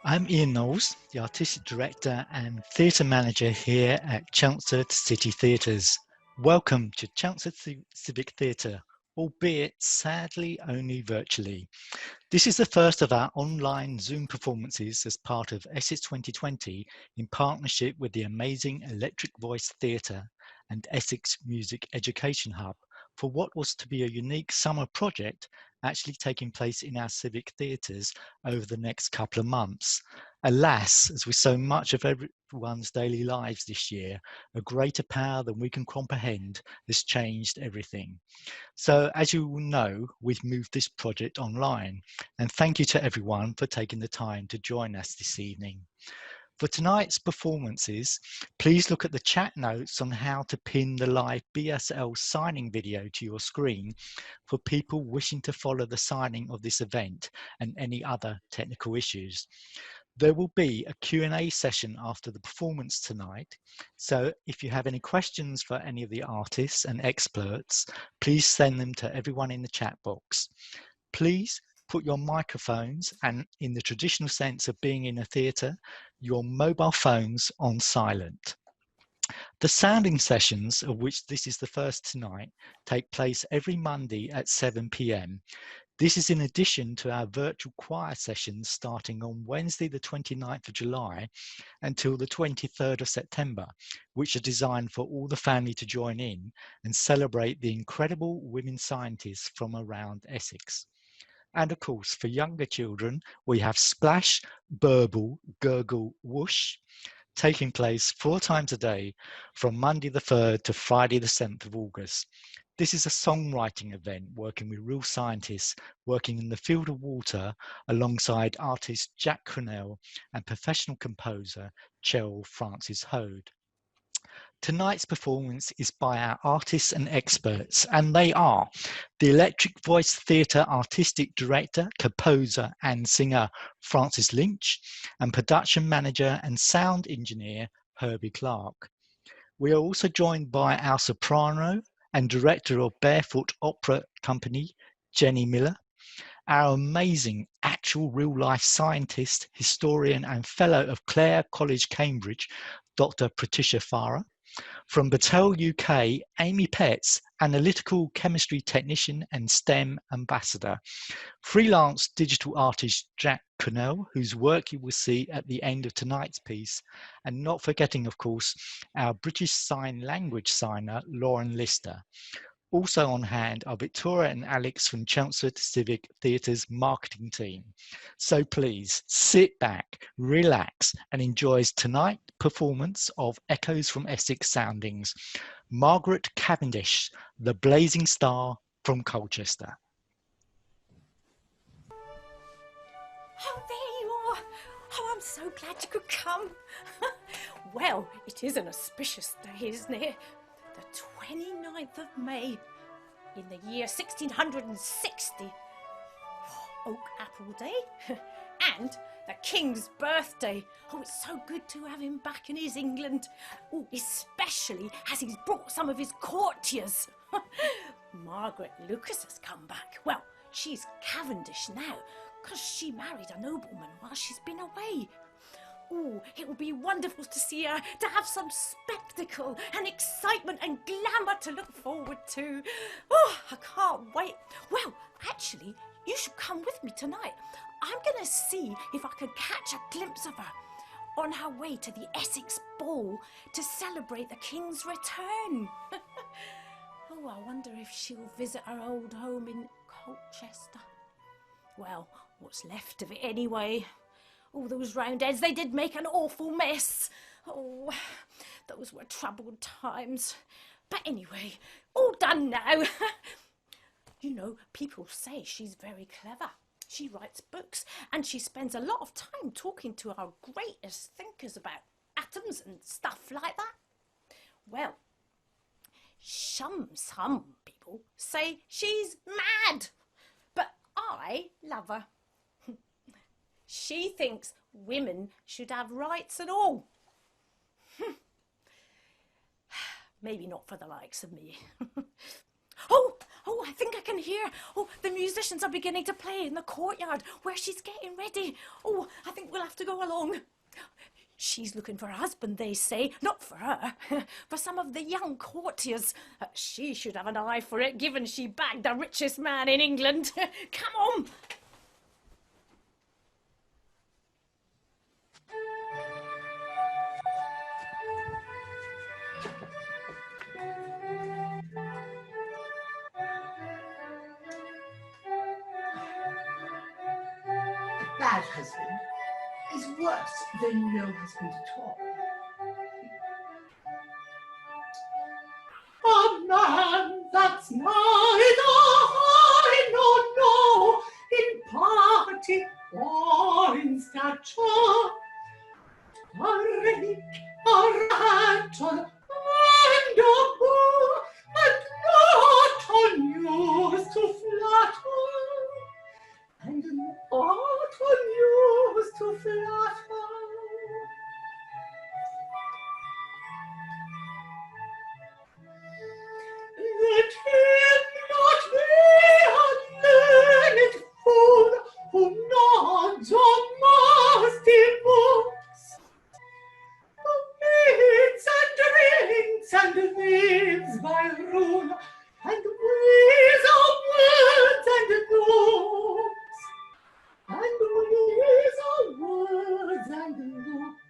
I'm Ian Knowles, the Artistic Director and Theatre Manager here at Chelmsford City Theatres. Welcome to Chelmsford Civic Theatre, albeit sadly only virtually. This is the first of our online Zoom performances as part of Essex 2020 in partnership with the amazing Electric Voice Theatre and Essex Music Education Hub for what was to be a unique summer project actually taking place in our civic theatres over the next couple of months. Alas, as with so much of everyone's daily lives this year, a greater power than we can comprehend has changed everything. So as you will know, we've moved this project online, and thank you to everyone for taking the time to join us this evening. For tonight's performances, please look at the chat notes on how to pin the live BSL signing video to your screen for people wishing to follow the signing of this event and any other technical issues. There will be a Q&A session after the performance tonight, so if you have any questions for any of the artists and experts, please send them to everyone in the chat box. Please put your microphones, and in the traditional sense of being in a theatre, your mobile phones on silent. The sounding sessions, of which this is the first tonight, take place every Monday at 7 p.m. This is in addition to our virtual choir sessions starting on Wednesday the 29th of July until the 23rd of September, which are designed for all the family to join in and celebrate the incredible women scientists from around Essex. And of course, for younger children, we have Splash, Burble, Gurgle, Whoosh, taking place 4 times a day from Monday the 3rd to Friday the 7th of August. This is a songwriting event working with real scientists working in the field of water alongside artist Jack Cornell and professional composer Cheryl Francis Hode. Tonight's performance is by our artists and experts, and they are the Electric Voice Theatre Artistic Director, Composer and Singer Francis Lynch, and Production Manager and Sound Engineer Herbie Clark. We are also joined by our soprano and Director of Barefoot Opera Company, Jenny Miller, our amazing actual real-life scientist, historian and Fellow of Clare College, Cambridge, Dr. Patricia Fara, from Battelle UK, Amy Petts, Analytical Chemistry Technician and STEM Ambassador. Freelance digital artist Jack Cornell, whose work you will see at the end of tonight's piece. And not forgetting, of course, our British Sign Language signer, Lauren Lister. Also on hand are Victoria and Alex from Chelmsford Civic Theatre's marketing team. So please sit back, relax, and enjoy tonight's performance of Echoes from Essex Soundings, Margaret Cavendish, the blazing star from Colchester. Oh, there you are. Oh, I'm so glad you could come. Well, it is an auspicious day, isn't it? The 29th of May, in the year 1660. Oak Apple Day, and the King's birthday. Oh, it's so good to have him back in his England. Oh, especially as he's brought some of his courtiers. Margaret Lucas has come back. Well, she's Cavendish now, because she married a nobleman while she's been away. Oh, it will be wonderful to see her, to have some spectacle and excitement and glamour to look forward to. Oh, I can't wait. Well, actually, you should come with me tonight. I'm going to see if I can catch a glimpse of her on her way to the Essex ball to celebrate the King's return. Oh, I wonder if she'll visit her old home in Colchester. Well, what's left of it anyway. Oh, those Roundheads, they did make an awful mess. Oh, those were troubled times. But anyway, all done now. You know, people say she's very clever. She writes books and she spends a lot of time talking to our greatest thinkers about atoms and stuff like that. Well, some people say she's mad, but I love her. She thinks women should have rights and all. Maybe not for the likes of me. Oh, Oh, I think I can hear. Oh, the musicians are beginning to play in the courtyard where she's getting ready. Oh, I think we'll have to go along. She's looking for a husband, they say. Not for her, for some of the young courtiers. She should have an eye for it, given she bagged the richest man in England. Come on! A bad husband is worse than no husband at all. A man that's neither high nor low in party or in stature, a rake, a rattle, and a bore, and not unused to flatter, and not unused to flatter. Let him not be a learned fool who nods or musty books, who eats and drinks and lives by rule, and weighs our words and looks, and weighs our words and looks.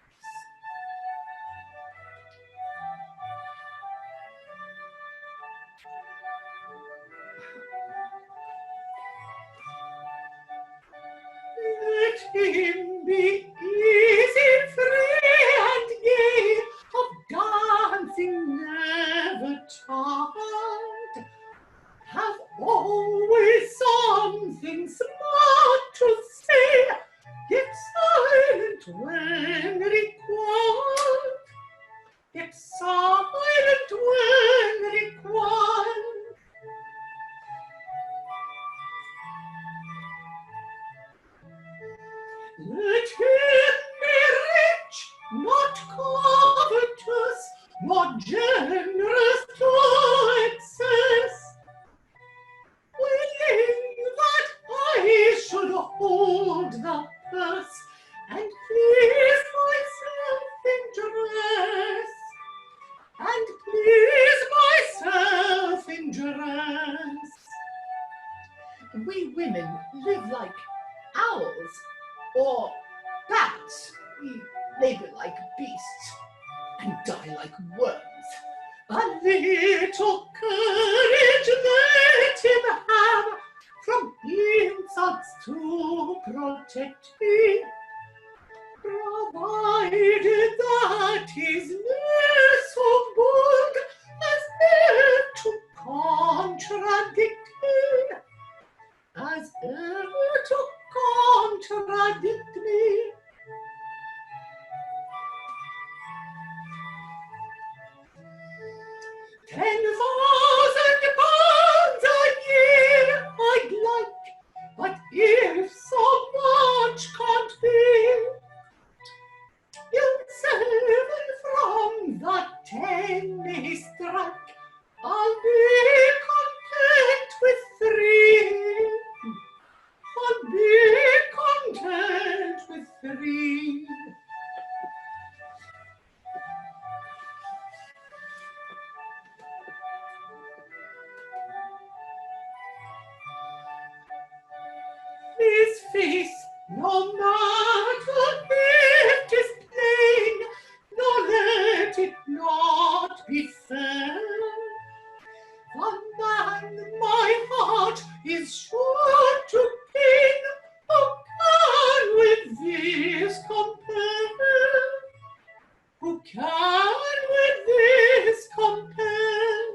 Let him be easy, free, and gay, of dancing never tired, have always something smart to say, yet silent when required, yet silent when required. Let him be rich, not covetous, nor generous to excess, willing that I should hold the purse and please my self-interest, and please my self-interest. We women live like owls or bats. We labour like beasts and die like worms. A little courage let him have, from insults to protect me, provided that his less so bold as ever to contradict me, as ever to contradict me. £10,000 a year I'd like, but if so much can't be, you'll 7 from the 10 he struck, I'll be content with 3. I'll be content with 3. His face, no matter if 'tis plain, nor let it not be fair. The man my heart is sure to gain, who can with this compare? Who can with this compare?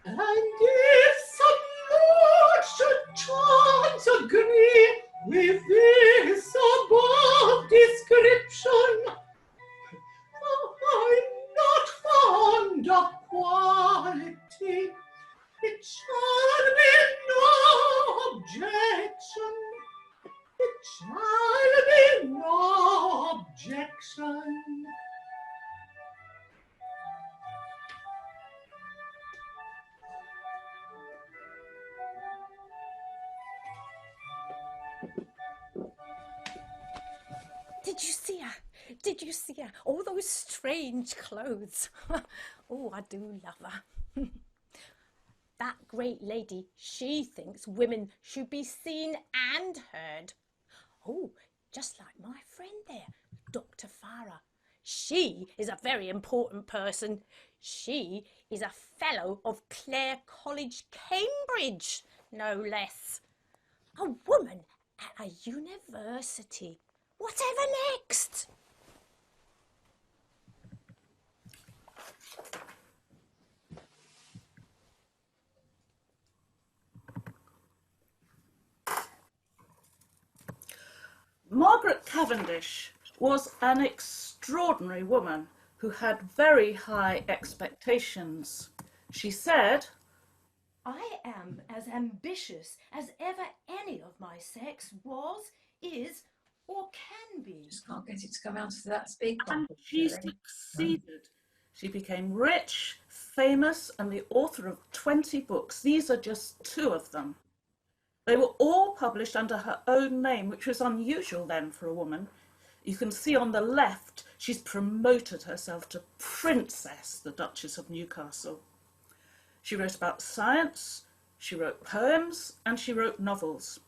And if some lord should chance agree with this above description, I'm not fond of quality, it shall be no objection, it shall be no objection. Did you see her? Did you see her? All those strange clothes. Oh, I do love her. That great lady, she thinks women should be seen and heard. Oh, just like my friend there, Dr. Fara. She is a very important person. She is a fellow of Clare College, Cambridge, no less. A woman at a university. Whatever next? Margaret Cavendish was an extraordinary woman who had very high expectations. She said, I am as ambitious as ever any of my sex was, is, or can be. Just can't get it to come out of that speaker. and she succeeded. She became rich, famous, and the author of 20 books. These are just 2 of them. They were all published under her own name, which was unusual then for a woman. You can see on the left, she's promoted herself to Princess, the Duchess of Newcastle. She wrote about science, she wrote poems, and she wrote novels.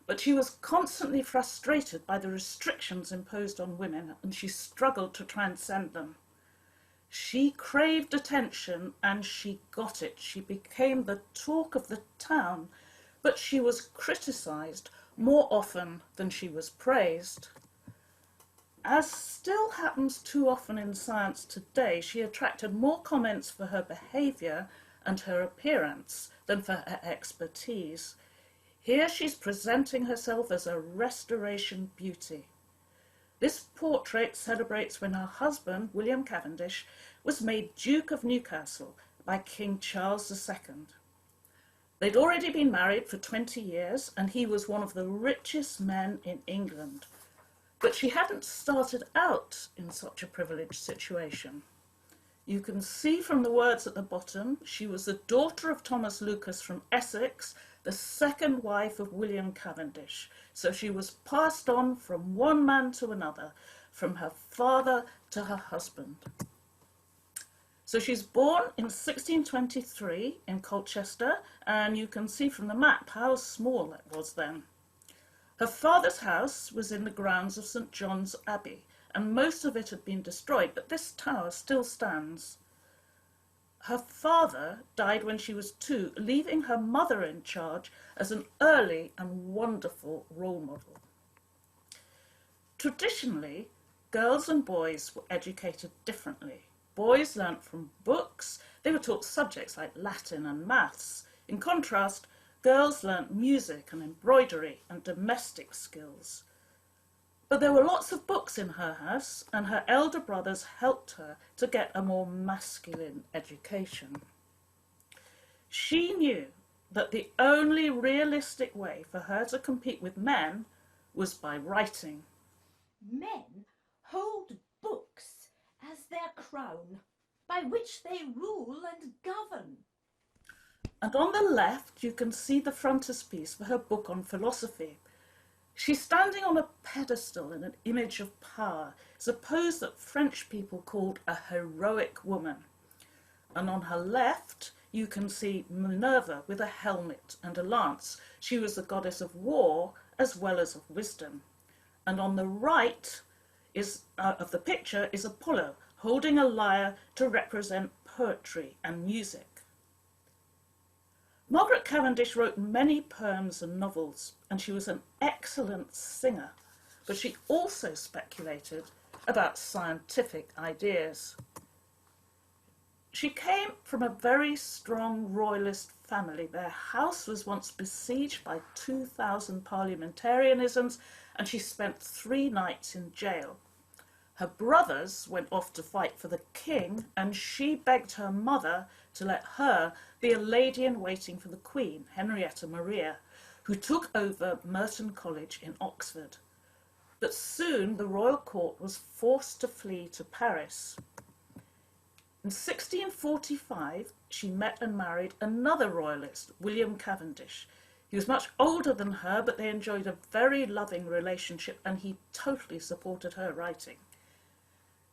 But she was constantly frustrated by the restrictions imposed on women, and she struggled to transcend them. She craved attention, and she got it. She became the talk of the town, but she was criticised more often than she was praised. As still happens too often in science today, she attracted more comments for her behaviour and her appearance than for her expertise. Here she's presenting herself as a restoration beauty. This portrait celebrates when her husband, William Cavendish, was made Duke of Newcastle by King Charles II. They'd already been married for 20 years, and he was one of the richest men in England. But she hadn't started out in such a privileged situation. You can see from the words at the bottom, she was the daughter of Thomas Lucas from Essex, the second wife of William Cavendish. So she was passed on from one man to another, from her father to her husband. So she's born in 1623 in Colchester, and you can see from the map how small it was then. Her father's house was in the grounds of St. John's Abbey, and most of it had been destroyed, but this tower still stands. Her father died when she was 2, leaving her mother in charge as an early and wonderful role model. Traditionally, girls and boys were educated differently. Boys learnt from books. They were taught subjects like Latin and maths. In contrast, girls learnt music and embroidery and domestic skills. But there were lots of books in her house, and her elder brothers helped her to get a more masculine education. She knew that the only realistic way for her to compete with men was by writing. Men hold books as their crown, by which they rule and govern. And on the left, you can see the frontispiece for her book on philosophy. She's standing on a pedestal in an image of power. It's a pose that French people called a heroic woman. And on her left, you can see Minerva with a helmet and a lance. She was the goddess of war as well as of wisdom. And on the right of the picture is Apollo holding a lyre to represent poetry and music. Margaret Cavendish wrote many poems and novels, and she was an excellent singer, but she also speculated about scientific ideas. She came from a very strong royalist family. Their house was once besieged by 2,000 parliamentarianisms, and she spent 3 nights in jail. Her brothers went off to fight for the king, and she begged her mother to let her be a lady-in-waiting for the Queen, Henrietta Maria, who took over Merton College in Oxford. But soon the royal court was forced to flee to Paris. In 1645, she met and married another royalist, William Cavendish. He was much older than her, but they enjoyed a very loving relationship, and he totally supported her writing.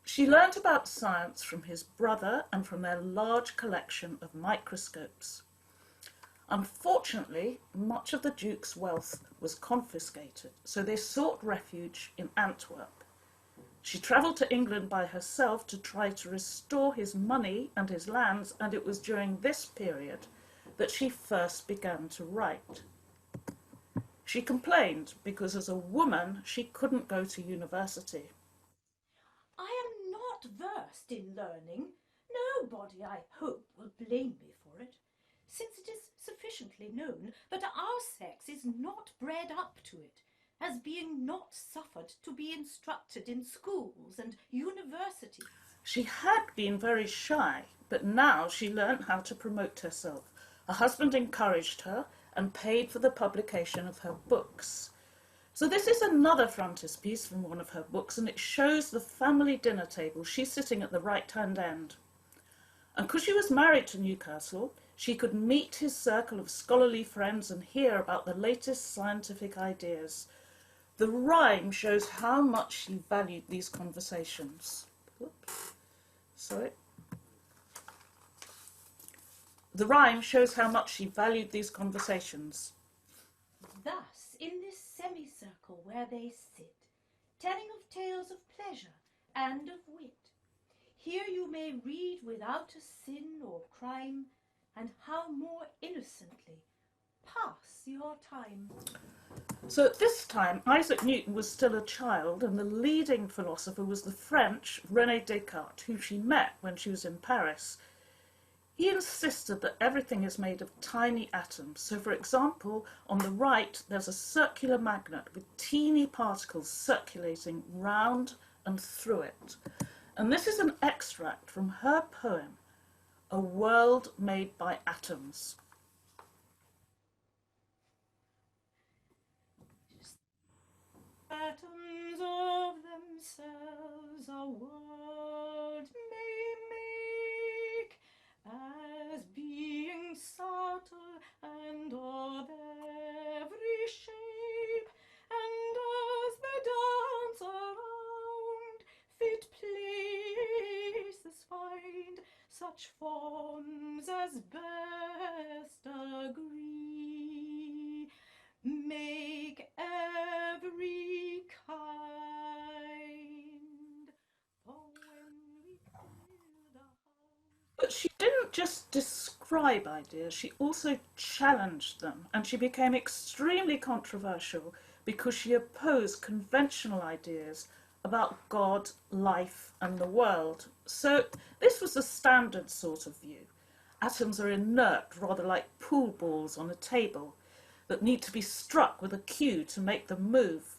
She learnt about science from his brother and from their large collection of microscopes. Unfortunately, much of the Duke's wealth was confiscated, so they sought refuge in Antwerp. She travelled to England by herself to try to restore his money and his lands, and it was during this period that she first began to write. She complained because as a woman she couldn't go to university. I am not versed in learning. Nobody, I hope, will blame me for it, since it is sufficiently known that our sex is not bred up to it, as being not suffered to be instructed in schools and universities. She had been very shy, but now she learnt how to promote herself. Her husband encouraged her and paid for the publication of her books. So this is another frontispiece from one of her books, and it shows the family dinner table. She's sitting at the right-hand end. And because she was married to Newcastle, she could meet his circle of scholarly friends and hear about the latest scientific ideas. The rhyme shows how much she valued these conversations. The rhyme shows how much she valued these conversations. Thus, in this semicircle where they sit, telling of tales of pleasure and of wit, here you may read without a sin or crime, and how more innocently pass your time. So at this time, Isaac Newton was still a child, and the leading philosopher was the French René Descartes, who she met when she was in Paris. He insisted that everything is made of tiny atoms. So, for example, on the right, there's a circular magnet with teeny particles circulating round and through it. And this is an extract from her poem, A World Made by Atoms. Atoms of themselves a world may make, as being subtle and of every shape, and as they dance around, fit places find such forms as best agree. Make every kind, for when we fill the house. But she didn't just describe ideas, she also challenged them, and she became extremely controversial because she opposed conventional ideas about God, life, and the world. So this was a standard sort of view. Atoms are inert, rather like pool balls on a table, that need to be struck with a cue to make them move.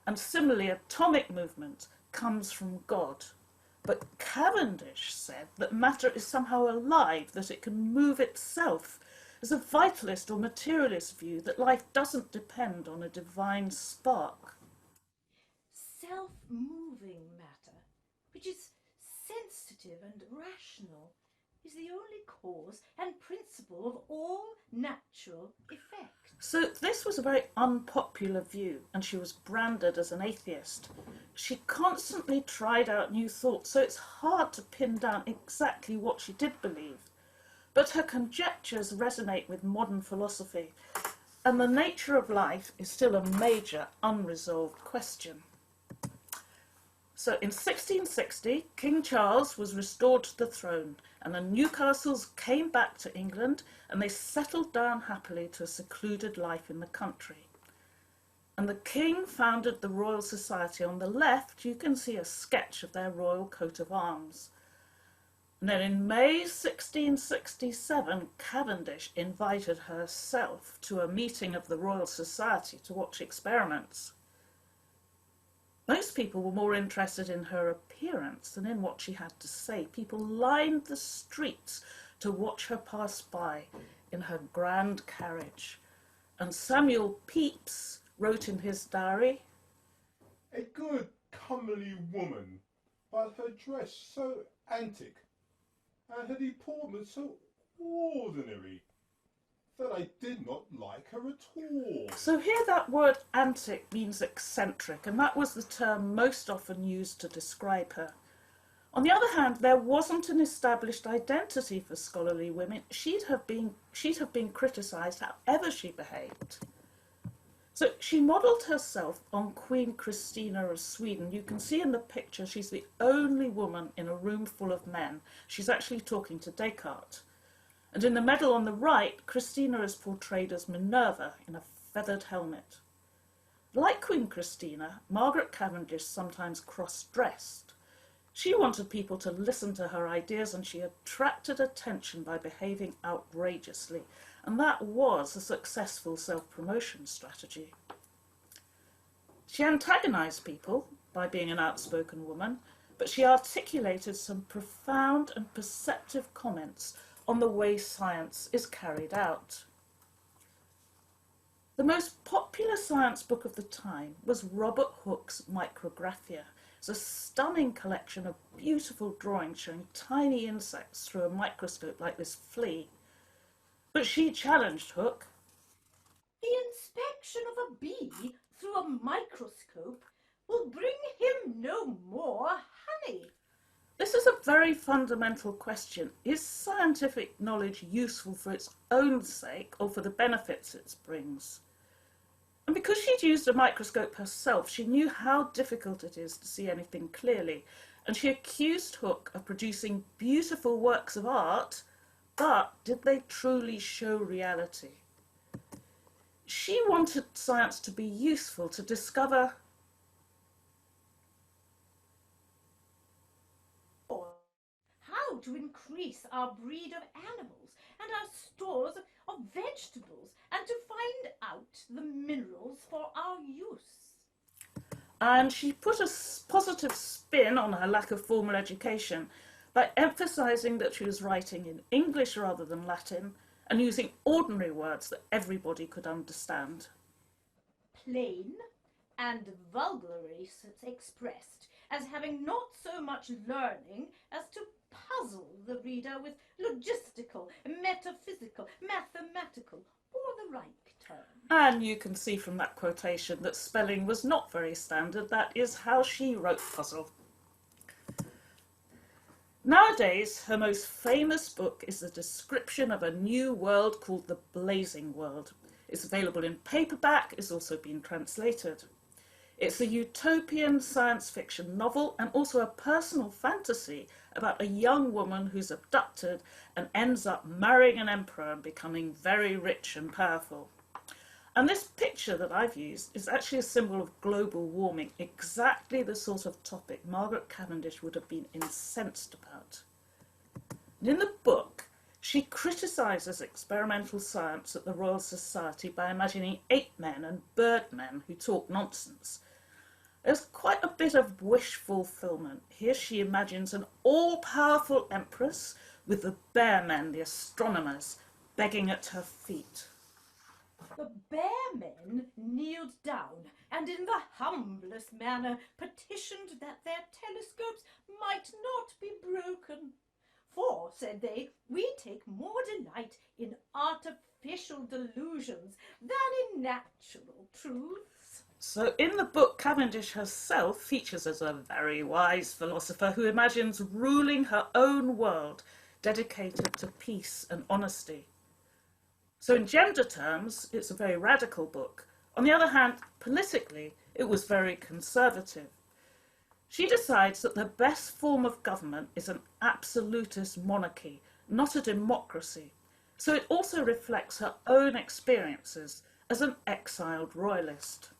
And similarly, atomic movement comes from God. But Cavendish said that matter is somehow alive, that it can move itself. As a vitalist or materialist view, that life doesn't depend on a divine spark. Self-moving matter, which is sensitive and rational, is the only cause and principle of all natural effect. So this was a very unpopular view, and she was branded as an atheist. She constantly tried out new thoughts, so it's hard to pin down exactly what she did believe. But her conjectures resonate with modern philosophy, and the nature of life is still a major unresolved question. So in 1660, King Charles was restored to the throne, and the Newcastles came back to England, and they settled down happily to a secluded life in the country. And the king founded the Royal Society. On the left, you can see a sketch of their royal coat of arms. And then in May 1667, Cavendish invited herself to a meeting of the Royal Society to watch experiments. Most people were more interested in her appearance than in what she had to say. People lined the streets to watch her pass by in her grand carriage. And Samuel Pepys wrote in his diary, "A good, comely woman, but her dress so antic, and her deportment so ordinary, that I did not like her at all. So here that word antic means eccentric, and that was the term most often used to describe her. On the other hand, there wasn't an established identity for scholarly women. She'd have been criticised however she behaved. So she modelled herself on Queen Christina of Sweden. You can see in the picture she's the only woman in a room full of men. She's actually talking to Descartes. And in the medal on the right, Christina is portrayed as Minerva in a feathered helmet. Like Queen Christina, Margaret Cavendish sometimes cross-dressed. She wanted people to listen to her ideas, and she attracted attention by behaving outrageously, and that was a successful self-promotion strategy. She antagonised people by being an outspoken woman, but she articulated some profound and perceptive comments on the way science is carried out. The most popular science book of the time was Robert Hooke's Micrographia. It's a stunning collection of beautiful drawings showing tiny insects through a microscope like this flea. But she challenged Hooke. The inspection of a bee through a microscope will bring him no more honey. This is a very fundamental question. Is scientific knowledge useful for its own sake or for the benefits it brings? And because she'd used a microscope herself, she knew how difficult it is to see anything clearly, and she accused Hooke of producing beautiful works of art, but did they truly show reality? She wanted science to be useful, to discover how to increase our breed of animals and our stores of vegetables, and to find out the minerals for our use. And she put a positive spin on her lack of formal education by emphasising that she was writing in English rather than Latin and using ordinary words that everybody could understand. Plain and vulgarly expressed, as having not so much learning as to puzzle the reader with logistical, metaphysical, mathematical, or the like term. And you can see from that quotation that spelling was not very standard. That is how she wrote puzzle. Nowadays, her most famous book is the description of a new world called the Blazing World. It's available in paperback, it's also been translated. It's a utopian science fiction novel and also a personal fantasy about a young woman who's abducted and ends up marrying an emperor and becoming very rich and powerful. And this picture that I've used is actually a symbol of global warming, exactly the sort of topic Margaret Cavendish would have been incensed about. And in the book, she criticises experimental science at the Royal Society by imagining ape men and bird men who talk nonsense. There's quite a bit of wish fulfillment. Here she imagines an all-powerful empress with the bear men, the astronomers, begging at her feet. The bear men kneeled down and in the humblest manner petitioned that their telescopes might not be broken. For, said they, we take more delight in artificial delusions than in natural truths. So in the book, Cavendish herself features as a very wise philosopher who imagines ruling her own world, dedicated to peace and honesty. So in gender terms, it's a very radical book. On the other hand, politically, it was very conservative. She decides that the best form of government is an absolutist monarchy, not a democracy. So it also reflects her own experiences as an exiled royalist.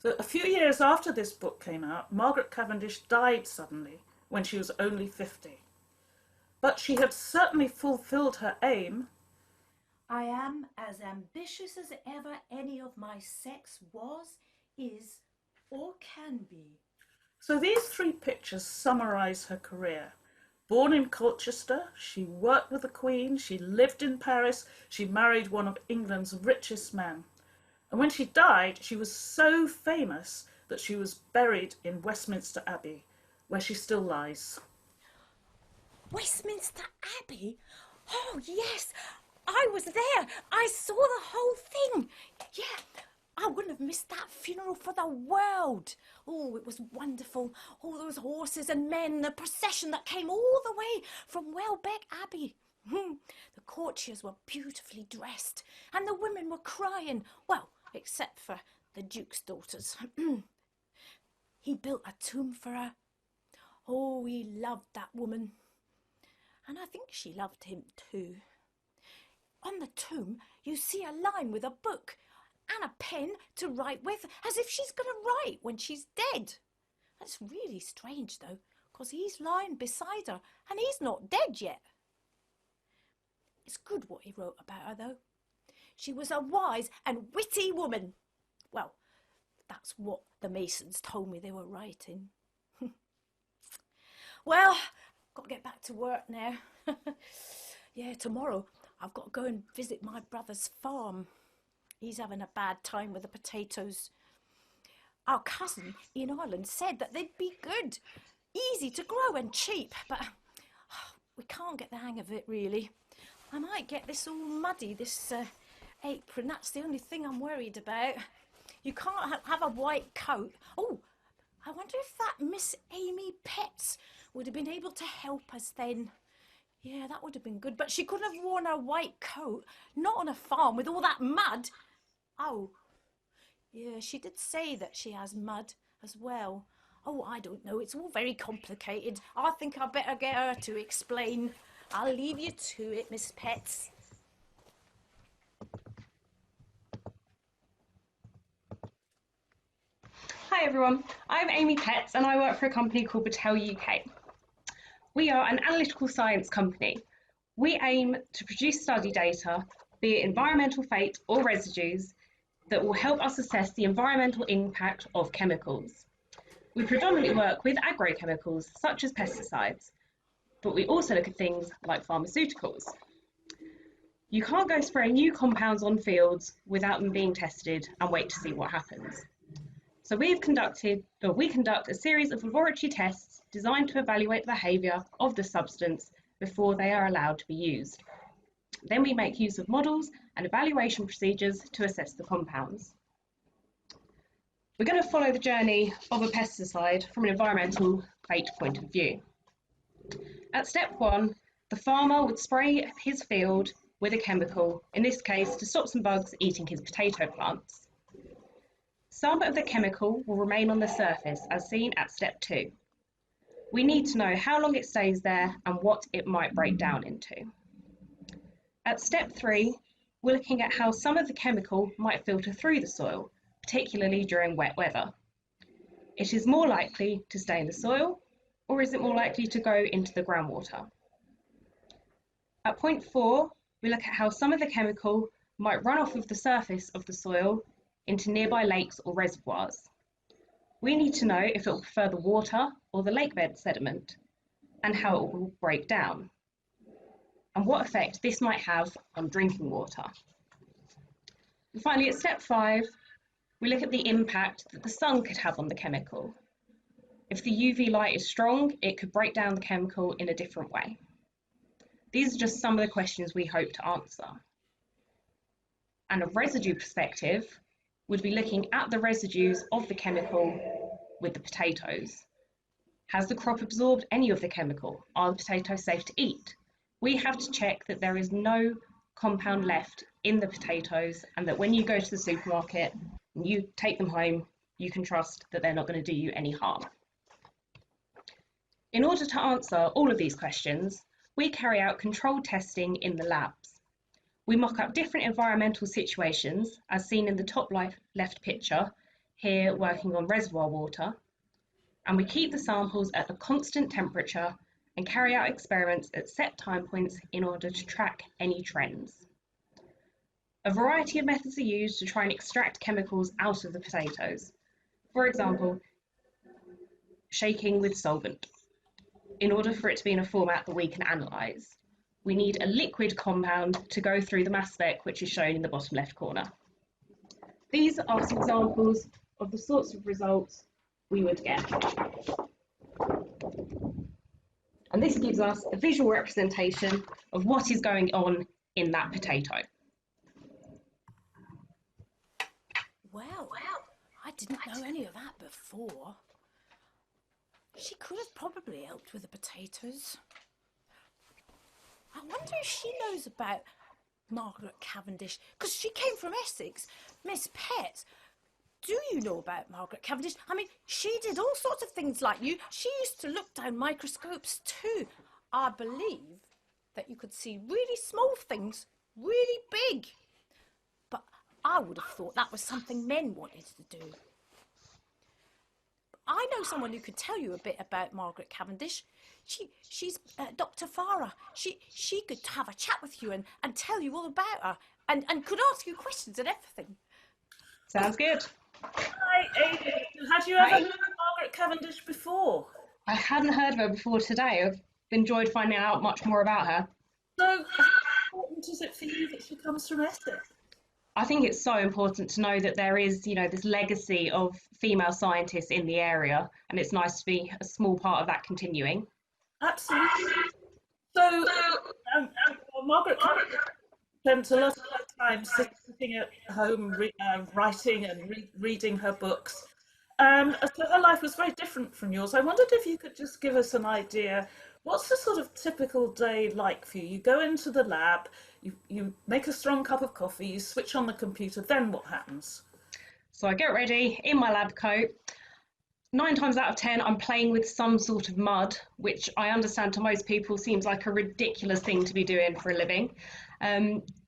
So a few years after this book came out, Margaret Cavendish died suddenly when she was only 50. But she had certainly fulfilled her aim. I am as ambitious as ever any of my sex was, is, or can be. So these three pictures summarise her career. Born in Colchester, she worked with the Queen, she lived in Paris, she married one of England's richest men. And when she died, she was so famous that she was buried in Westminster Abbey, where she still lies. Westminster Abbey? Oh, yes, I was there. I saw the whole thing. Yeah, I wouldn't have missed that funeral for the world. Oh, it was wonderful. All those horses and men, the procession that came all the way from Welbeck Abbey. The courtiers were beautifully dressed and the women were crying. Well, except for the Duke's daughters. He built a tomb for her. Oh, he loved that woman. And I think she loved him too. On the tomb, you see a line with a book and a pen to write with, as if she's going to write when she's dead. That's really strange, though, because he's lying beside her and he's not dead yet. It's good what he wrote about her, though. She was a wise and witty woman. Well, that's what the Masons told me they were writing. Well, got to get back to work now. Yeah, tomorrow I've got to go and visit my brother's farm. He's having a bad time with the potatoes. Our cousin in Ireland said that they'd be good, easy to grow and cheap, but we can't get the hang of it, really. I might get this all muddy, this apron. That's the only thing I'm worried about. You can't have a white coat. Oh, I wonder if that Miss Amy Petts would have been able to help us then. Yeah, that would have been good, but she couldn't have worn her white coat, not on a farm with all that mud. Oh, yeah, she did say that she has mud as well. Oh, I don't know, it's all very complicated. I think I'd better get her to explain. I'll leave you to it, Miss Petts. Hi everyone, I'm Amy Petts and I work for a company called Battelle UK. We are an analytical science company. We aim to produce study data, be it environmental fate or residues, that will help us assess the environmental impact of chemicals. We predominantly work with agrochemicals such as pesticides, but we also look at things like pharmaceuticals. You can't go spraying new compounds on fields without them being tested and wait to see what happens. So we conduct a series of laboratory tests designed to evaluate the behaviour of the substance before they are allowed to be used. Then we make use of models and evaluation procedures to assess the compounds. We're going to follow the journey of a pesticide from an environmental fate point of view. At step 1, the farmer would spray his field with a chemical, in this case to stop some bugs eating his potato plants. Some of the chemical will remain on the surface, as seen at step 2. We need to know how long it stays there and what it might break down into. At step 3, we're looking at how some of the chemical might filter through the soil, particularly during wet weather. It is more likely to stay in the soil, or is it more likely to go into the groundwater? At point 4, we look at how some of the chemical might run off of the surface of the soil into nearby lakes or reservoirs. We need to know if it will prefer the water or the lakebed sediment, and how it will break down, and what effect this might have on drinking water. And finally, at step 5, we look at the impact that the sun could have on the chemical. If the UV light is strong, it could break down the chemical in a different way. These are just some of the questions we hope to answer. And a residue perspective would be looking at the residues of the chemical with the potatoes. Has the crop absorbed any of the chemical? Are the potatoes safe to eat? We have to check that there is no compound left in the potatoes, and that when you go to the supermarket and you take them home, you can trust that they're not going to do you any harm. In order to answer all of these questions, we carry out controlled testing in the labs. We mock up different environmental situations, as seen in the top left picture, here working on reservoir water, and we keep the samples at a constant temperature and carry out experiments at set time points in order to track any trends. A variety of methods are used to try and extract chemicals out of the potatoes. For example, shaking with solvent. In order for it to be in a format that we can analyse, we need a liquid compound to go through the mass spec, which is shown in the bottom left corner. These are some examples of the sorts of results we would get. And this gives us a visual representation of what is going on in that potato. Well, I didn't know any of that before. She could have probably helped with the potatoes. I wonder if she knows about Margaret Cavendish, because she came from Essex. Miss Pett, do you know about Margaret Cavendish? I mean, she did all sorts of things like you. She used to look down microscopes too. I believe that you could see really small things really big. But I would have thought that was something men wanted to do. I know someone who could tell you a bit about Margaret Cavendish. She's Dr. Fara. She could have a chat with you and tell you all about her and could ask you questions and everything. Sounds good. Hi, Amy. Had you ever heard of Margaret Cavendish before? I hadn't heard of her before today. I've enjoyed finding out much more about her. So, how important is it for you that she comes from Essex? I think it's so important to know that there is, this legacy of female scientists in the area, and it's nice to be a small part of that continuing. Absolutely. So, Margaret Cavendish spent a lot of her time sitting at home, writing and reading her books. So her life was very different from yours. I wondered if you could just give us an idea. What's the sort of typical day like for you? You go into the lab, you make a strong cup of coffee, you switch on the computer, then what happens? So I get ready in my lab coat. 9 times out of 10, I'm playing with some sort of mud, which I understand to most people seems like a ridiculous thing to be doing for a living.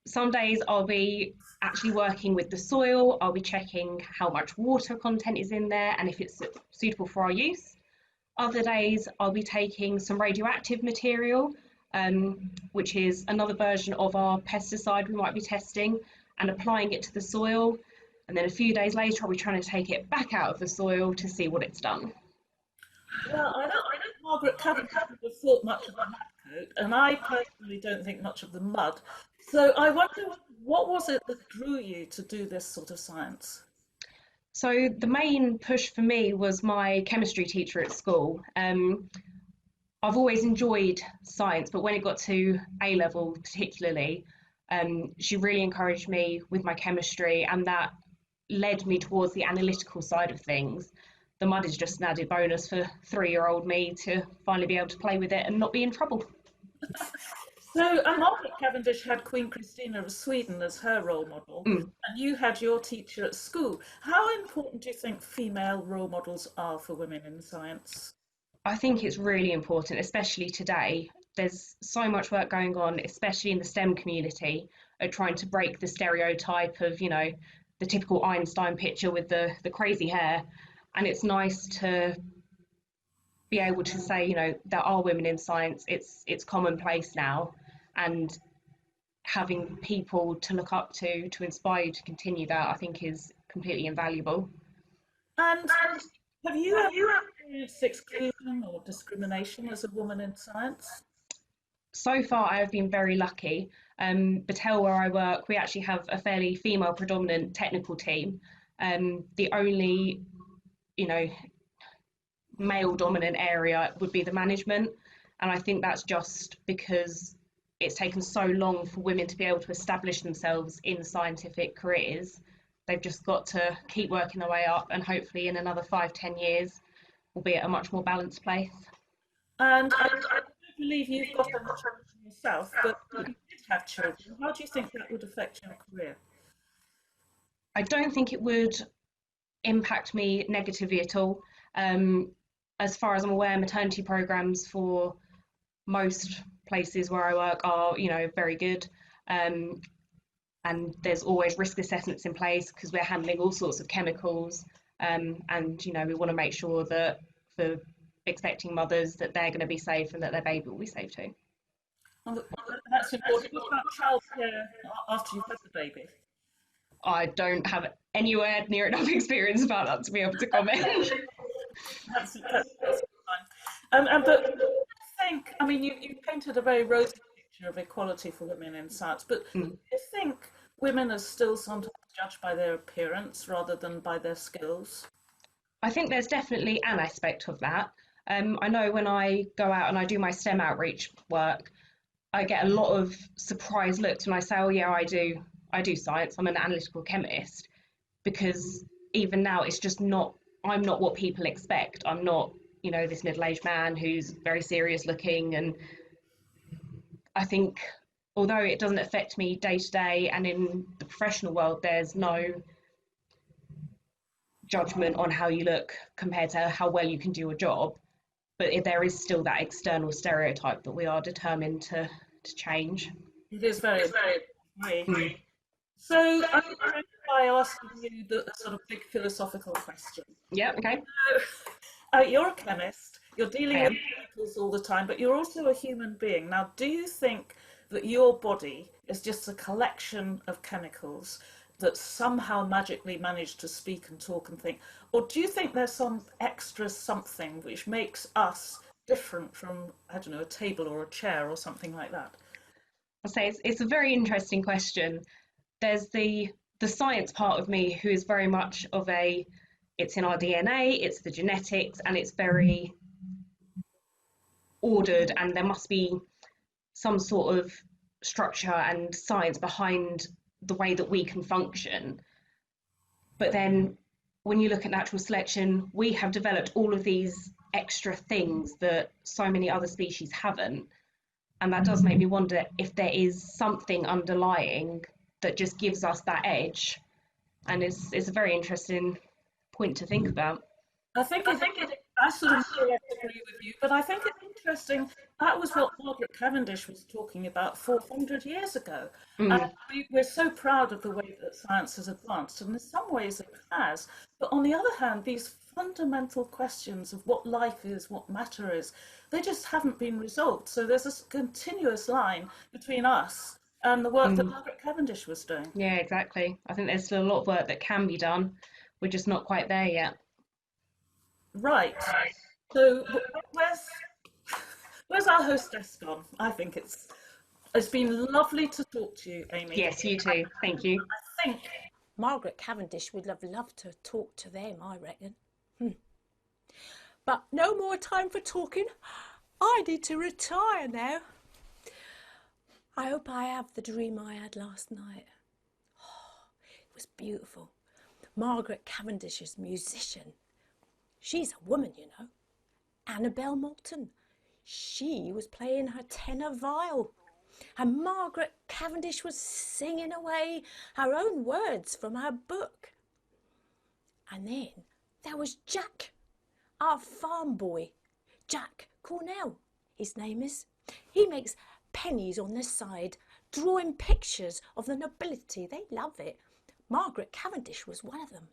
Some days I'll be actually working with the soil, I'll be checking how much water content is in there and if it's suitable for our use. Other days I'll be taking some radioactive material, which is another version of our pesticide we might be testing, and applying it to the soil. And then a few days later I'll be trying to take it back out of the soil to see what it's done. Well, I don't Margaret Cavendish would have thought much of the lab coat, and I personally don't think much of the mud. So I wonder, what was it that drew you to do this sort of science? So the main push for me was my chemistry teacher at school. I've always enjoyed science, but when it got to A-level particularly, she really encouraged me with my chemistry, and that led me towards the analytical side of things. The mud is just an added bonus for 3-year-old me to finally be able to play with it and not be in trouble. So Margaret Cavendish had Queen Christina of Sweden as her role model, and you had your teacher at school. How important do you think female role models are for women in science? I think it's really important, especially today. There's so much work going on, especially in the STEM community, at trying to break the stereotype of, the typical Einstein picture with the crazy hair. And it's nice to be able to say, there are women in science, it's commonplace now, and having people to look up to inspire you to continue that, I think is completely invaluable. And have you ever experienced exclusion or discrimination as a woman in science? So far, I have been very lucky. Battelle, where I work, we actually have a fairly female predominant technical team. The only, male dominant area would be the management. And I think that's just because it's taken so long for women to be able to establish themselves in scientific careers. They've just got to keep working their way up, and hopefully in another 5-10 years, we'll be at a much more balanced place. And I don't believe you've got any children yourself, but if you did have children, how do you think that would affect your career? I don't think it would impact me negatively at all. As far as I'm aware, maternity programs for most places where I work are, very good. And there's always risk assessments in place because we're handling all sorts of chemicals. And, we want to make sure that for expecting mothers that they're going to be safe and that their baby will be safe too. Well, that's important. What about childcare after you've had the baby? I don't have anywhere near enough experience about that to be able to comment. That's fine. But I think, you painted a very rosy picture of equality for women in science, but do you think women are still sometimes judged by their appearance rather than by their skills? I think there's definitely an aspect of that. I know when I go out and I do my STEM outreach work, I get a lot of surprised looks when I say, oh yeah, I do science, I'm an analytical chemist, because even now it's just not, I'm not what people expect. I'm not, you know, this middle-aged man who's very serious looking. And I think although it doesn't affect me day to day and in the professional world, there's no judgment on how you look compared to how well you can do a job, but there is still that external stereotype that we are determined to change. It is very important. Mm. So I'm going to end by asking you the sort of big philosophical question. Yeah, okay. You're a chemist, you're dealing with chemicals all the time, but you're also a human being. Now, do you think that your body is just a collection of chemicals that somehow magically manage to speak and talk and think? Or do you think there's some extra something which makes us different from, I don't know, a table or a chair or something like that? I'll say it's a very interesting question. There's the science part of me who is very much of a, it's in our DNA, it's the genetics, and it's very ordered, and there must be some sort of structure and science behind the way that we can function. But then when you look at natural selection, we have developed all of these extra things that so many other species haven't. And that does make me wonder if there is something underlying that just gives us that edge. And it's a very interesting point to think about. I sort of more or less agree with you, but I think it's interesting. That was what Margaret Cavendish was talking about 400 years ago. And we're so proud of the way that science has advanced, and in some ways it has. But on the other hand, these fundamental questions of what life is, what matter is, they just haven't been resolved. So there's a continuous line between us and the work that Margaret Cavendish was doing. Yeah, exactly. I think there's still a lot of work that can be done. We're just not quite there yet. Right. So where's our hostess gone? I think it's been lovely to talk to you, Amy. Yes, you too. Thank you. I think Margaret Cavendish would have loved to talk to them, I reckon. But no more time for talking. I need to retire now. I hope I have the dream I had last night. Oh, it was beautiful. Margaret Cavendish is a musician. She's a woman, you know. Annabel Moulton. She was playing her tenor viol. And Margaret Cavendish was singing away her own words from her book. And then there was Jack, our farm boy, Jack Cornell, his name is. He makes pennies on the side, drawing pictures of the nobility. They love it. Margaret Cavendish was one of them.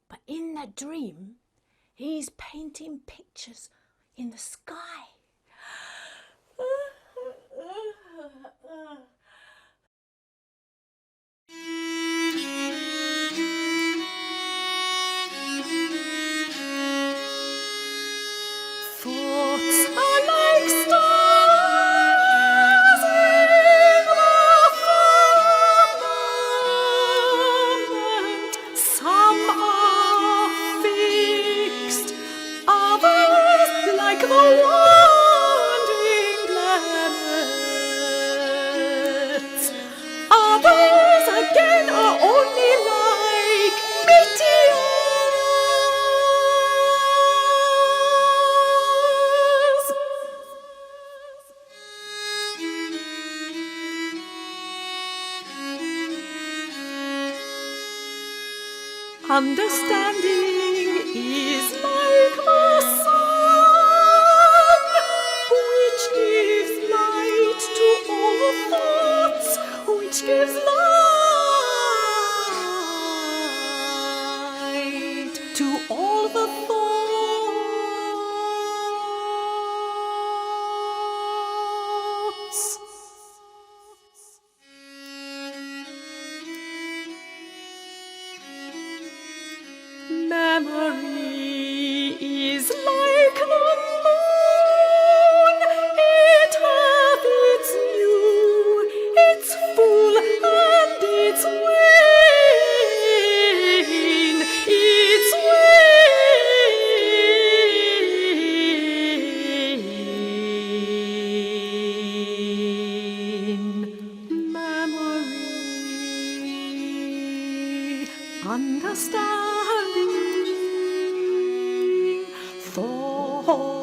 But in the dream, he's painting pictures in the sky. Thoughts are like stars in the firmament. Some are fixed, others like the wandering planets. Others again are only like meteors. Understanding is like the sun, which gives light to all the thoughts, which gives light to all the thoughts. Man standing for